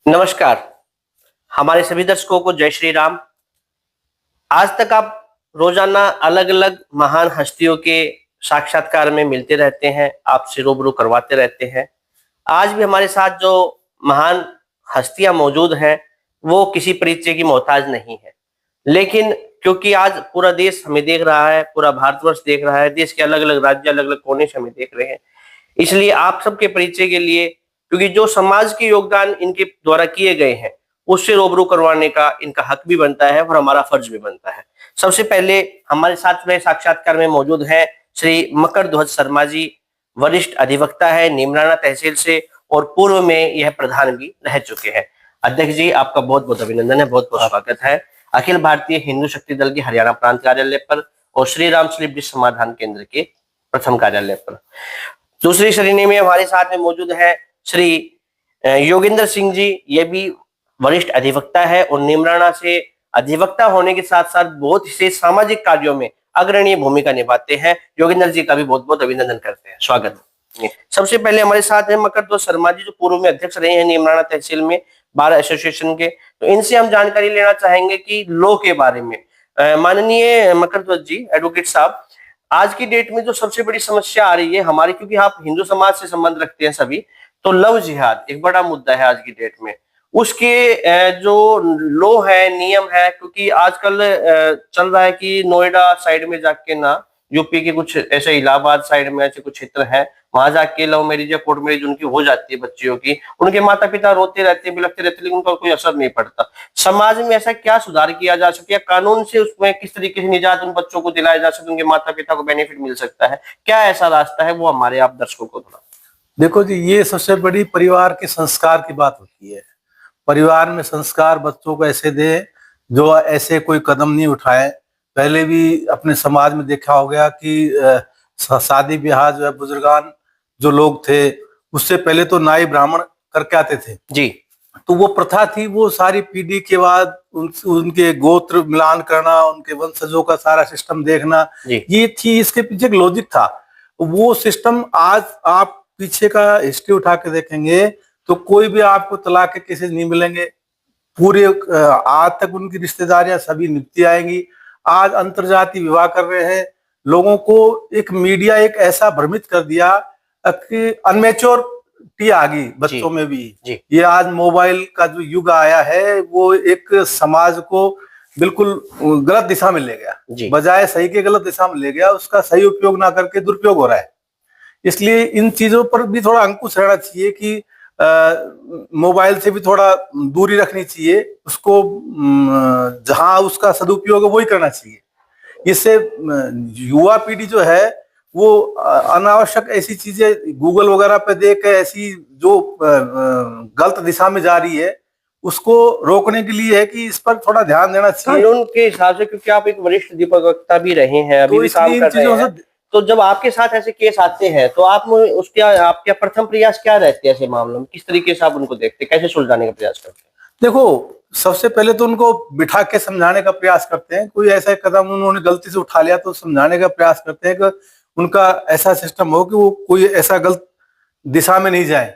नमस्कार। हमारे सभी दर्शकों को जय श्री राम। आज तक आप रोजाना अलग-अलग महान हस्तियों के साक्षात्कार में मिलते रहते हैं, आपसे रूबरू करवाते रहते हैं। आज भी हमारे साथ जो महान हस्तियाँ मौजूद हैं, वो किसी परिचय की मोहताज नहीं है। लेकिन क्योंकि आज पूरा देश हमें देख रहा है, पूरा भारतवर्ष देख रहा है, देश के अलग-अलग राज्य, अलग-अलग कोने से हमें देख रहे हैं। इसलिए आप सबके परिचय के लिए, क्योंकि जो समाज के योगदान इनके द्वारा किए गए हैं, उससे रूबरू करवाने का इनका हक भी बनता है और हमारा फर्ज भी बनता है। सबसे पहले हमारे साथ में साक्षात्कार में मौजूद हैं श्री मकर ध्वज शर्मा जी, वरिष्ठ अधिवक्ता है नीमराना तहसील से और पूर्व में यह प्रधान भी रह चुके हैं। अध्यक्ष जी, आपका बहुत-बहुत अभिनंदन है, बहुत-बहुत स्वागत है अखिल भारतीय हिंदू शक्ति दल के हरियाणा प्रांत कार्यालय पर और श्री राम स्लीप समाधान केंद्र के प्रथम कार्यालय पर। दूसरी श्रेणी में हमारे साथ में मौजूद है श्री योगेंद्र सिंह जी, ये भी वरिष्ठ अधिवक्ता है और नीमराना से अधिवक्ता होने के साथ साथ बहुत से सामाजिक कार्यों में अग्रणी भूमिका निभाते हैं। योगेंद्र जी का भी बहुत बहुत अभिनंदन करते हैं, स्वागत है। सबसे पहले हमारे साथ है मकर ध्वज शर्मा जी, जो पूर्व में अध्यक्ष रहे हैं नीमराना तहसील में बार एसोसिएशन के। तो इनसे हम जानकारी लेना चाहेंगे कि लॉ के बारे में। माननीय मकर ध्वज जी, एडवोकेट साहब, आज की डेट में जो सबसे बड़ी समस्या आ रही है हमारी, क्योंकि आप हिंदू समाज से संबंध रखते हैं सभी, तो लव जिहाद एक बड़ा मुद्दा है आज की डेट में। उसके जो लॉ है, नियम है, क्योंकि आजकल चल रहा है कि नोएडा साइड में जाके ना, यूपी के कुछ ऐसे इलाहाबाद साइड में ऐसे कुछ क्षेत्र है, वहां जाके लव मैरिज या कोर्ट मैरिज उनकी हो जाती है बच्चियों की। उनके माता पिता रोते रहते हैं, बिलखते रहते हैं, लेकिन उनका कोई असर नहीं पड़ता। समाज में ऐसा क्या सुधार किया जा सके या कानून से उसमें किस तरीके से निजात उन बच्चों को दिलाया जा सके, उनके माता पिता को बेनिफिट मिल सकता है, क्या ऐसा रास्ता है, वो हमारे आप दर्शकों को थोड़ा। देखो जी, ये सबसे बड़ी परिवार के संस्कार की बात होती है। परिवार में संस्कार बच्चों को ऐसे दे जो ऐसे कोई कदम नहीं उठाए। पहले भी अपने समाज में देखा हो गया कि शादी ब्याह जो है, बुजुर्गान जो लोग थे, उससे पहले तो नाई ब्राह्मण करके आते थे जी। तो वो प्रथा थी, वो सारी पीढ़ी के बाद उनके गोत्र मिलान करना, उनके वंशजों का सारा सिस्टम देखना, ये थी। इसके पीछे एक लॉजिक था। वो सिस्टम आज आप पीछे का हिस्ट्री उठा के देखेंगे तो कोई भी आपको तलाक के केसेस नहीं मिलेंगे। पूरे आज तक उनकी रिश्तेदारियां सभी निपटी आएंगी। आज अंतरजातीय विवाह कर रहे हैं। लोगों को एक मीडिया एक ऐसा भ्रमित कर दिया कि अनमेच्योरिटी आ गई बच्चों में भी। ये आज मोबाइल का जो युग आया है, वो एक समाज को बिल्कुल गलत दिशा में ले गया, बजाय सही के गलत दिशा में ले गया। उसका सही उपयोग ना करके दुरुपयोग हो रहा है। इसलिए इन चीजों पर भी थोड़ा अंकुश रहना चाहिए कि मोबाइल से भी थोड़ा दूरी रखनी चाहिए। उसको जहां उसका सदुपयोग है वही करना चाहिए। इससे युवा पीढ़ी जो है वो अनावश्यक ऐसी चीजें गूगल वगैरह पे देख के ऐसी जो गलत दिशा में जा रही है, उसको रोकने के लिए है कि इस पर थोड़ा ध्यान देना चाहिए कानून के हिसाब से, क्योंकि आप एक वरिष्ठ अधिवक्ता भी रहे हैं, अभी भी काम कर रहे हैं। तो जब आपके साथ ऐसे केस आते हैं तो आप उसके आपके प्रथम प्रयास क्या रहते हैं ऐसे मामलों में? किस तरीके से आप उनको देखते हैं, कैसे सुलझाने का प्रयास करते हैं? देखो, सबसे पहले तो उनको बिठा के समझाने का प्रयास करते हैं। कोई ऐसा कदम उन्होंने गलती से उठा लिया तो समझाने का प्रयास करते हैं कि उनका ऐसा सिस्टम हो कि वो कोई ऐसा गलत दिशा में नहीं जाए।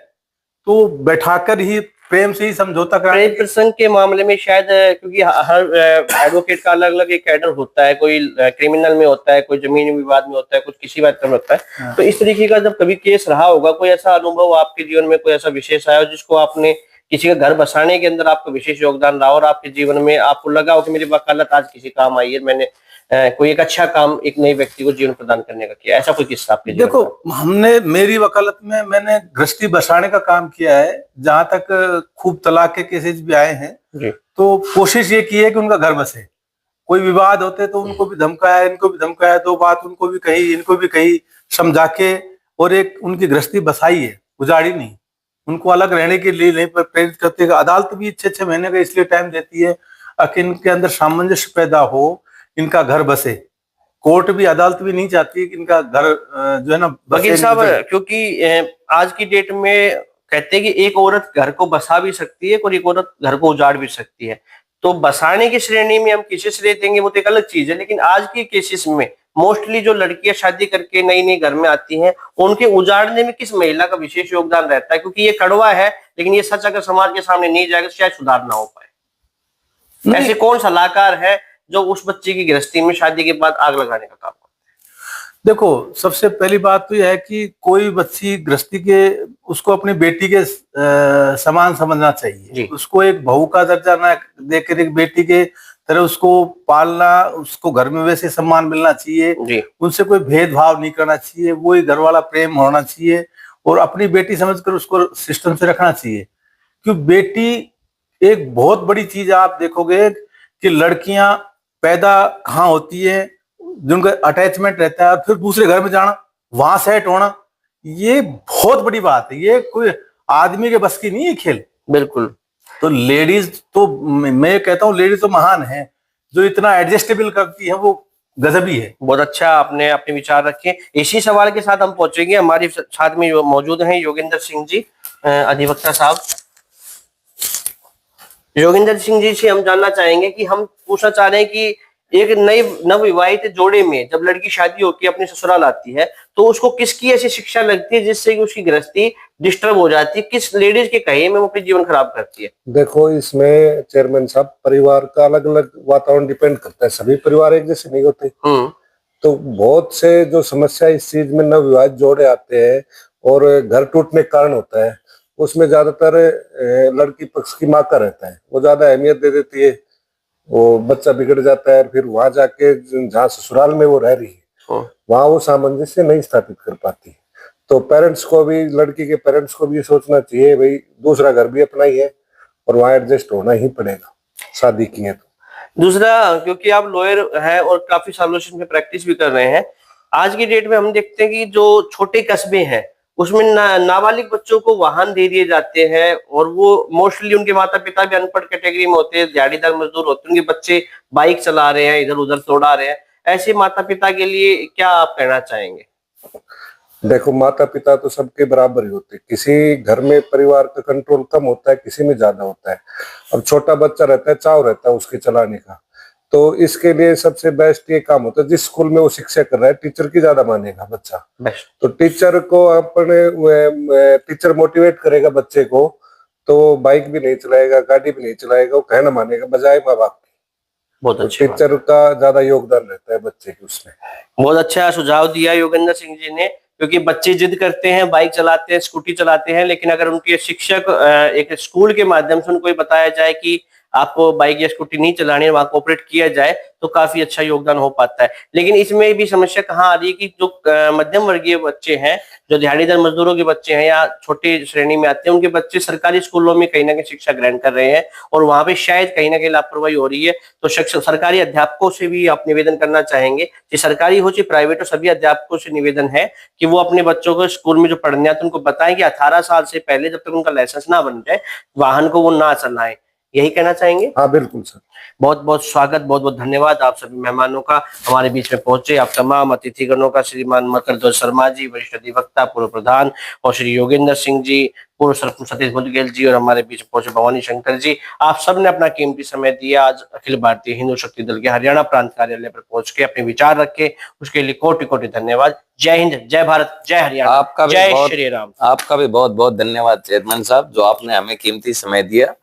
तो बैठाकर ही प्रेम से ही समझौता करा। प्रेम प्रसंग के मामले में शायद, क्योंकि हर एडवोकेट का अलग अलग एक कैडर होता है, कोई क्रिमिनल में होता है, कोई जमीनी विवाद में होता है, कुछ किसी बात में होता है। तो इस तरीके का जब कभी केस रहा होगा, कोई ऐसा अनुभव आपके जीवन में, कोई ऐसा विशेष आया जिसको आपने किसी का घर बसाने के अंदर आपका विशेष योगदान रहा और आपके जीवन में आपको लगा हो कि मेरी वकालत आज किसी काम आई है, मैंने कोई एक अच्छा काम एक नए व्यक्ति को जीवन प्रदान करने का किया, ऐसा कोई किस्सा आपके जीवन? देखो, हमने मेरी वकालत में मैंने गृहस्थी बसाने का काम किया है। जहां तक खूब तलाक के केसेस भी आए हैं तो कोशिश ये की है कि उनका घर बसे। कोई विवाद होते तो उनको भी धमकाया, इनको भी धमकाया, दो बात उनको भी कही, इनको भी कही, समझा के और एक उनकी गृहस्थी बसाई है, उजाड़ी नहीं। उनको अलग रहने के लिए नहीं प्रेरित करते। अदालत भी 6-6 महीने का इसलिए टाइम देती है कि इनके अंदर सामंजस्य पैदा हो, इनका घर बसे। कोर्ट भी, अदालत भी नहीं चाहती कि इनका घर जो है ना। वकील साहब, क्योंकि आज की डेट में कहते हैं कि एक औरत घर को बसा भी सकती है और एक औरत घर को उजाड़ भी सकती है। तो बसाने की श्रेणी में हम किसे श्रेय देंगे वो तो एक अलग चीज है, लेकिन आज के केसेस में मोस्टली जो लड़कियां शादी करके नई नई घर में आती हैं, उनके उजाड़ने में किस महिला का विशेष योगदान रहता है? क्योंकि ये कड़वा है, लेकिन ये सच अगर समाज के सामने नहीं जाएगा तो शायद सुधार ना हो पाए। ऐसे कौन सलाहकार है जो उस बच्चे की गृहस्थी में शादी के बाद आग लगाने का काम करते हैं? देखो, सबसे पहली बात तो यह है कि कोई बच्ची गृहस्थी के उसको अपनी बेटी के समान समझना चाहिए। उसको एक बहू का दर्जा ना देकर एक बेटी के तरह उसको पालना, उसको घर में वैसे सम्मान मिलना चाहिए, उनसे कोई भेदभाव नहीं करना चाहिए, वही घर वाला प्रेम होना चाहिए और अपनी बेटी समझकर उसको सिस्टम से रखना चाहिए। क्योंकि बेटी एक बहुत बड़ी चीज आप देखोगे कि लड़कियां पैदा कहाँ होती है, जिनका अटैचमेंट रहता है, और फिर दूसरे घर में जाना, वहां सेट होना, ये बहुत बड़ी बात है। ये कोई आदमी के बस की नहीं है खेल। बिल्कुल। तो लेडीज तो मैं कहता हूँ लेडीज तो महान है, जो इतना एडजस्टेबल करती है वो गजबी है। बहुत अच्छा आपने अपने विचार रखे। इसी सवाल के साथ हम पहुंचेंगे, हमारे साथ में मौजूद हैं योगेंद्र सिंह जी, अधिवक्ता साहब। योगेंद्र सिंह जी से हम जानना चाहेंगे कि हम पूछना चाह रहे हैं कि एक नई नवविवाहित जोड़े में जब लड़की शादी होकर अपने ससुराल आती है तो उसको किसकी ऐसी शिक्षा लगती है जिससे कि उसकी गृहस्थी डिस्टर्ब हो जाती है? किस लेडीज के कहे में वो अपने जीवन खराब करती है? देखो, इसमें चेयरमैन साहब, परिवार का अलग अलग वातावरण डिपेंड करता है, सभी परिवार एक जैसे नहीं होते। तो बहुत से जो समस्या इस चीज में नवविवाहित जोड़े आते हैं और घर टूटने के कारण होता है, उसमें ज्यादातर लड़की पक्ष की माँ का रहता है, वो ज्यादा अहमियत दे देती है, वो बच्चा बिगड़ जाता है, फिर वहां जाके जहाँ ससुराल में वो रह रही है वहां वो सामंजस्य नहीं स्थापित कर पाती। तो पेरेंट्स को भी, लड़की के पेरेंट्स को भी ये सोचना चाहिए भाई दूसरा घर भी अपना ही है और वहां एडजस्ट होना ही पड़ेगा, शादी की है तो। दूसरा, क्योंकि आप लॉयर हैं और काफी सालों से इसमें प्रैक्टिस भी कर रहे हैं, आज की डेट में हम देखते हैं कि जो छोटे कस्बे हैं उसमें नाबालिग बच्चों को वाहन दे दिए जाते हैं और वो मोस्टली उनके माता पिता भी अनपढ़ कैटेगरी में होते हैं, दिहाड़ीदार मजदूर होते हैं, उनके बच्चे बाइक चला रहे हैं, इधर उधर दौड़ा रहे हैं। ऐसे माता पिता के लिए क्या आप कहना चाहेंगे? देखो, माता पिता तो सबके बराबर ही होते हैं, किसी घर में परिवार का कंट्रोल कम होता है, किसी में ज्यादा होता है। अब छोटा बच्चा रहता है, चाव रहता है उसके चलाने का, तो इसके लिए सबसे बेस्ट ये काम होता है, जिस स्कूल में वो शिक्षा कर रहा है टीचर की ज्यादा मानेगा बच्चा, तो टीचर को अपने टीचर मोटिवेट करेगा बच्चे को, तो बाइक भी नहीं चलाएगा, गाड़ी भी नहीं चलाएगा, वो कहना मानेगा बजाय माँ बाप की। बहुत अच्छा, टीचर का ज्यादा योगदान रहता है बच्चे के उसमें। बहुत अच्छा सुझाव दिया योगेंद्र सिंह जी ने, क्योंकि बच्चे जिद करते हैं, बाइक चलाते हैं, स्कूटी चलाते हैं, लेकिन अगर उनके शिक्षक एक स्कूल के माध्यम से उनको बताया जाए कि आपको बाइक या स्कूटी नहीं चलानी है, वहां कोऑपरेट किया जाए तो काफी अच्छा योगदान हो पाता है। लेकिन इसमें भी समस्या कहाँ आ रही है कि जो मध्यम वर्गीय बच्चे हैं, जो दिहाड़ीदार मजदूरों के बच्चे हैं या छोटे श्रेणी में आते हैं, उनके बच्चे सरकारी स्कूलों में कहीं ना कहीं शिक्षा ग्रहण कर रहे हैं और वहां पे शायद कहीं ना कहीं लापरवाही हो रही है। तो सरकारी अध्यापकों से भी आप निवेदन करना चाहेंगे कि सरकारी हो चाहे प्राइवेट हो, सभी अध्यापकों से निवेदन है कि वो अपने बच्चों को स्कूल में जो पढ़ने आते हैं उनको बताएं कि 18 साल से पहले जब तक उनका लाइसेंस ना बन जाए वाहन को वो ना चलाएं। यही कहना चाहेंगे? हाँ बिल्कुल सर। बहुत बहुत स्वागत, बहुत बहुत धन्यवाद आप सभी मेहमानों का हमारे बीच में पहुंचे, आप तमाम अतिथिगणों का, श्रीमान मकरध्वज शर्मा जी, वरिष्ठ अधिवक्ता, पूर्व प्रधान, और श्री योगेंद्र सिंह जी, पूर्व सरपंच सतीश बुदगेल जी, और हमारे बीच पहुंचे भवानी शंकर जी। आप सबने अपना कीमती समय दिया, आज अखिल भारतीय हिंदू शक्ति दल के हरियाणा प्रांत कार्यालय पर पहुंच के अपने विचार रखे, उसके लिए कोटि कोटि धन्यवाद। जय हिंद, जय भारत, जय हरियाणा, जय श्री राम। आपका भी बहुत बहुत धन्यवाद चेयरमैन साहब, जो आपने हमें कीमती समय दिया।